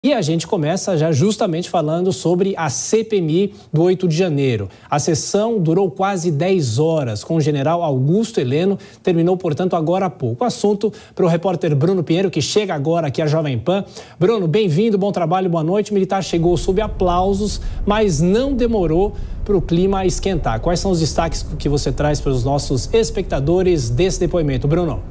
E a gente começa já justamente falando sobre a CPMI do 8 de janeiro. A sessão durou quase 10 horas com o general Augusto Heleno, terminou, portanto, agora há pouco. O assunto para o repórter Bruno Pinheiro, que chega agora aqui à Jovem Pan. Bruno, bem-vindo, bom trabalho, boa noite. O militar chegou sob aplausos, mas não demorou para o clima esquentar. Quais são os destaques que você traz para os nossos espectadores desse depoimento, Bruno?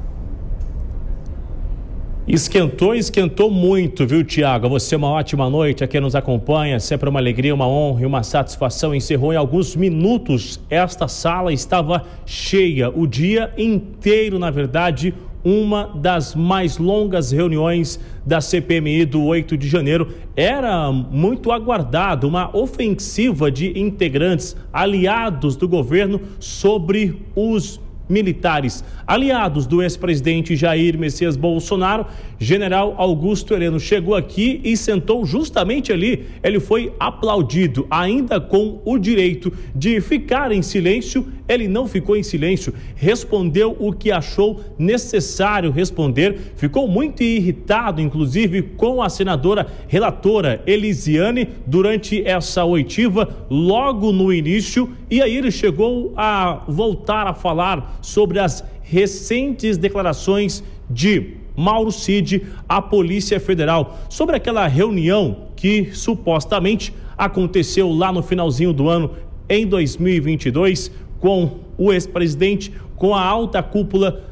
Esquentou muito, viu, Tiago? Você, uma ótima noite a quem nos acompanha, sempre uma alegria, uma honra e uma satisfação. Encerrou em alguns minutos, esta sala estava cheia, o dia inteiro, na verdade, uma das mais longas reuniões da CPMI do 8 de janeiro. Era muito aguardado, uma ofensiva de integrantes, aliados do governo sobre os militares, aliados do ex-presidente Jair Messias Bolsonaro. General Augusto Heleno chegou aqui e sentou justamente ali. Ele foi aplaudido, ainda com o direito de ficar em silêncio. Ele não ficou em silêncio, respondeu o que achou necessário responder. Ficou muito irritado, inclusive, com a senadora relatora Elisiane durante essa oitiva, logo no início, e aí ele chegou a voltar a falar sobre as recentes declarações de Mauro Cid à Polícia Federal, sobre aquela reunião que supostamente aconteceu lá no finalzinho do ano, em 2022, com o ex-presidente, com a alta cúpula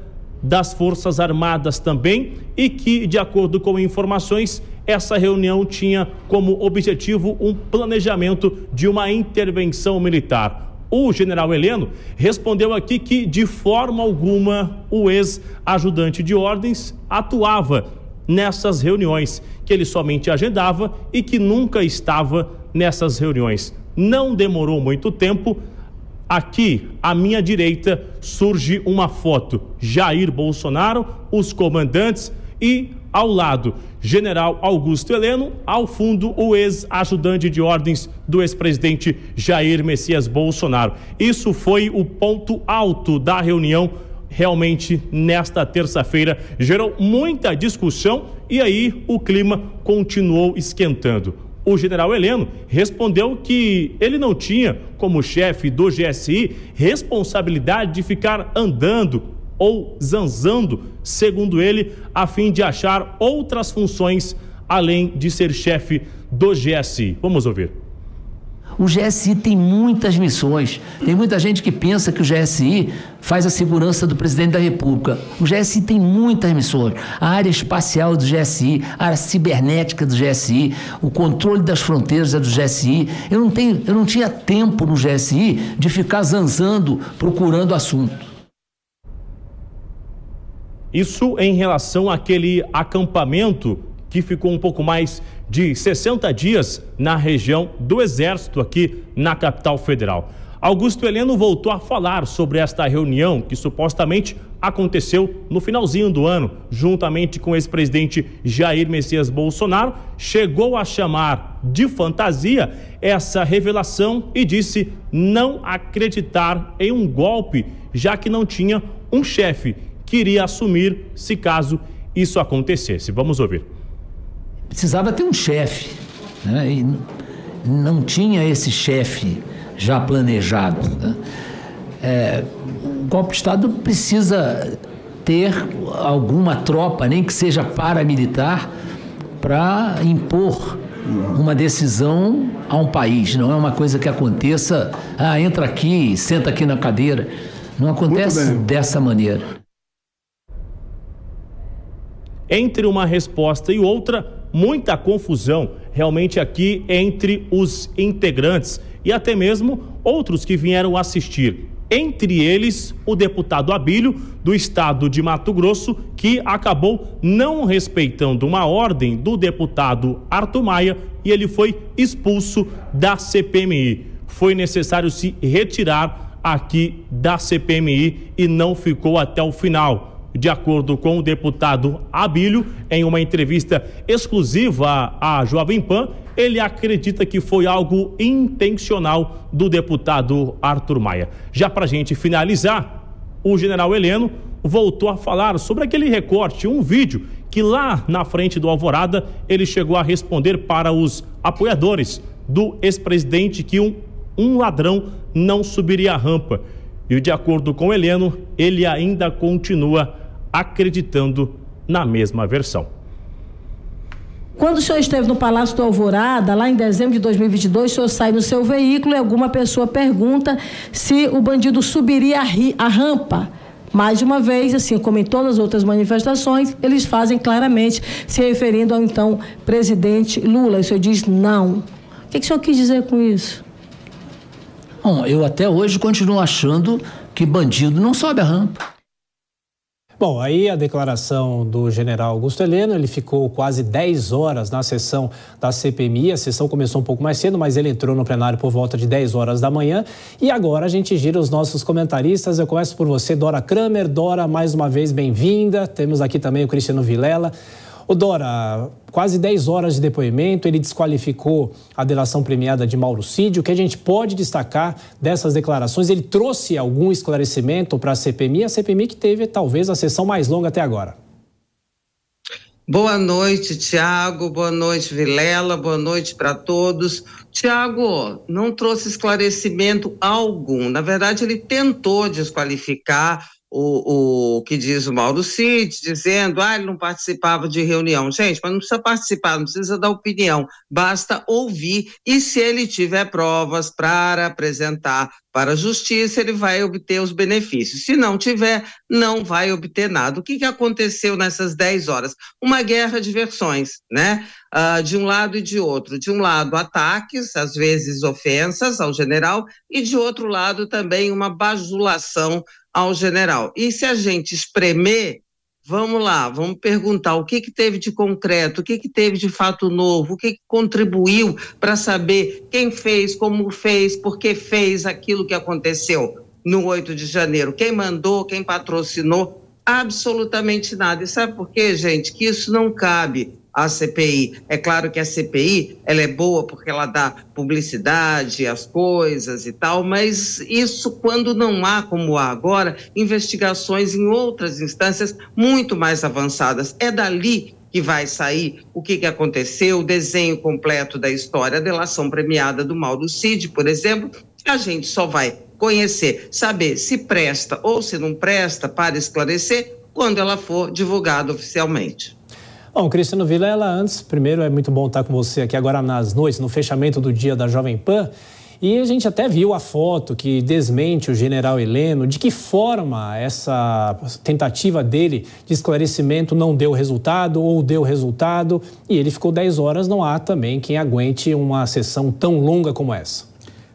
das Forças Armadas também, e que, de acordo com informações, essa reunião tinha como objetivo um planejamento de uma intervenção militar. O general Heleno respondeu aqui que, de forma alguma, o ex-ajudante de ordens atuava nessas reuniões, que ele somente agendava e que nunca estava nessas reuniões. Não demorou muito tempo. Aqui, à minha direita, surge uma foto. Jair Bolsonaro, os comandantes e, ao lado, general Augusto Heleno, ao fundo, o ex-ajudante de ordens do ex-presidente Jair Messias Bolsonaro. Isso foi o ponto alto da reunião, realmente, nesta terça-feira. Gerou muita discussão e aí o clima continuou esquentando. O general Heleno respondeu que ele não tinha, como chefe do GSI, responsabilidade de ficar andando ou zanzando, segundo ele, a fim de achar outras funções além de ser chefe do GSI. Vamos ouvir. O GSI tem muitas missões. Tem muita gente que pensa que o GSI faz a segurança do presidente da República. O GSI tem muitas missões. A área espacial do GSI, a área cibernética do GSI, o controle das fronteiras é do GSI. Eu não tinha tempo no GSI de ficar zanzando, procurando assunto. Isso em relação àquele acampamento que ficou um pouco mais de 60 dias na região do Exército, aqui na capital federal. Augusto Heleno voltou a falar sobre esta reunião que supostamente aconteceu no finalzinho do ano, juntamente com o ex-presidente Jair Messias Bolsonaro. Chegou a chamar de fantasia essa revelação e disse não acreditar em um golpe, já que não tinha um chefe que iria assumir se caso isso acontecesse. Vamos ouvir. Precisava ter um chefe, né? E não tinha esse chefe já planejado, né? O golpe de Estado precisa ter alguma tropa, nem que seja paramilitar, para impor uma decisão a um país. Não é uma coisa que aconteça, entra aqui, senta aqui na cadeira. Não acontece dessa maneira. Entre uma resposta e outra, muita confusão realmente aqui entre os integrantes e até mesmo outros que vieram assistir. Entre eles, o deputado Abílio, do estado de Mato Grosso, que acabou não respeitando uma ordem do deputado Arthur Maia e ele foi expulso da CPMI. Foi necessário se retirar aqui da CPMI e não ficou até o final. De acordo com o deputado Abílio, em uma entrevista exclusiva à Jovem Pan, ele acredita que foi algo intencional do deputado Arthur Maia. Já para a gente finalizar, o general Heleno voltou a falar sobre aquele recorte, um vídeo que que lá na frente do Alvorada ele chegou a responder para os apoiadores do ex-presidente que um ladrão não subiria a rampa. E de acordo com Heleno, ele ainda continua acreditando na mesma versão. Quando o senhor esteve no Palácio do Alvorada, lá em dezembro de 2022, o senhor sai no seu veículo e alguma pessoa pergunta se o bandido subiria a rampa. Mais de uma vez, assim como em todas as outras manifestações, eles fazem claramente se referindo ao então presidente Lula. E o senhor diz não. O que o senhor quis dizer com isso? Bom, eu até hoje continuo achando que bandido não sobe a rampa. Bom, aí a declaração do general Augusto Heleno, ele ficou quase 10 horas na sessão da CPMI, a sessão começou um pouco mais cedo, mas ele entrou no plenário por volta de 10 horas da manhã e agora a gente gira os nossos comentaristas. Eu começo por você, Dora Kramer. Dora, mais uma vez, bem-vinda. Temos aqui também o Cristiano Vilela. Ô Dora, quase 10 horas de depoimento, ele desqualificou a delação premiada de Mauro Cid. O que a gente pode destacar dessas declarações? Ele trouxe algum esclarecimento para a CPMI que teve talvez a sessão mais longa até agora. Boa noite, Tiago, boa noite, Vilela, boa noite para todos. Tiago, não trouxe esclarecimento algum. Na verdade, ele tentou desqualificar o que diz o Mauro Cid, dizendo, ele não participava de reunião. Gente, mas não precisa participar, não precisa dar opinião, basta ouvir, e se ele tiver provas para apresentar para a justiça, ele vai obter os benefícios. Se não tiver, não vai obter nada. O que aconteceu nessas 10 horas? Uma guerra de versões, né? De um lado e de outro. De um lado, ataques, às vezes ofensas ao general, e de outro lado também uma bajulação ao general. E se a gente espremer, vamos lá, vamos perguntar o que teve de concreto, o que teve de fato novo, o que contribuiu para saber quem fez, como fez, por que fez aquilo que aconteceu no 8 de janeiro, quem mandou, quem patrocinou, absolutamente nada. E sabe por quê, gente? Que isso não cabe à CPI. É claro que a CPI, ela é boa porque ela dá publicidade às coisas e tal, mas isso quando não há, como há agora, investigações em outras instâncias muito mais avançadas. É dali que vai sair o que aconteceu, o desenho completo da história, a delação premiada do Mauro Cid, por exemplo, a gente só vai conhecer, saber se presta ou se não presta para esclarecer quando ela for divulgada oficialmente. Bom, Cristiano Vilela, antes, primeiro é muito bom estar com você aqui agora nas noites, no fechamento do dia da Jovem Pan, e a gente até viu a foto que desmente o general Heleno. De que forma essa tentativa dele de esclarecimento não deu resultado ou deu resultado, e ele ficou 10 horas, não há também quem aguente uma sessão tão longa como essa.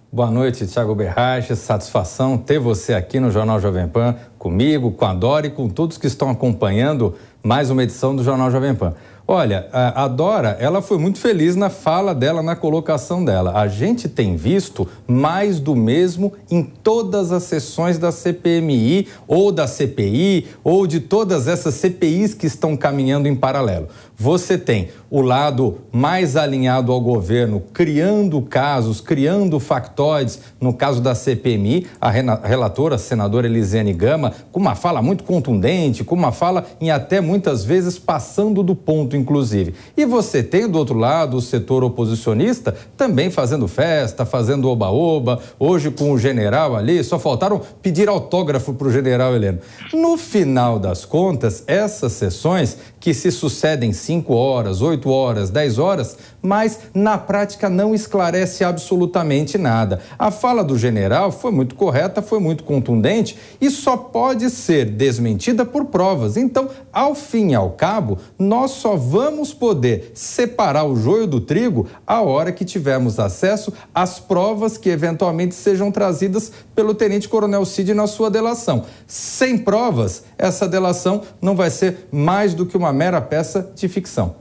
Boa noite, Thiago Berrache, satisfação ter você aqui no Jornal Jovem Pan, comigo, com a Dora e com todos que estão acompanhando mais uma edição do Jornal Jovem Pan. Olha, a Dora, ela foi muito feliz na fala dela, na colocação dela. A gente tem visto mais do mesmo em todas as sessões da CPMI, ou da CPI, ou de todas essas CPIs que estão caminhando em paralelo. Você tem o lado mais alinhado ao governo, criando casos, criando factoides, no caso da CPMI, a relatora, a senadora Elisiane Gama, com uma fala muito contundente, com uma fala em até muitas vezes passando do ponto, inclusive. E você tem do outro lado o setor oposicionista também fazendo festa, fazendo oba-oba, hoje com o general ali, só faltaram pedir autógrafo para o general Heleno. No final das contas, essas sessões que se sucedem 5 horas, 8 horas, 10 horas, mas na prática não esclarece absolutamente nada. A fala do general foi muito correta, foi muito contundente e só pode ser desmentida por provas. Então, ao fim e ao cabo, nós só vamos poder separar o joio do trigo a hora que tivermos acesso às provas que eventualmente sejam trazidas pelo tenente-coronel Cid na sua delação. Sem provas, essa delação não vai ser mais do que uma mera peça de ficção.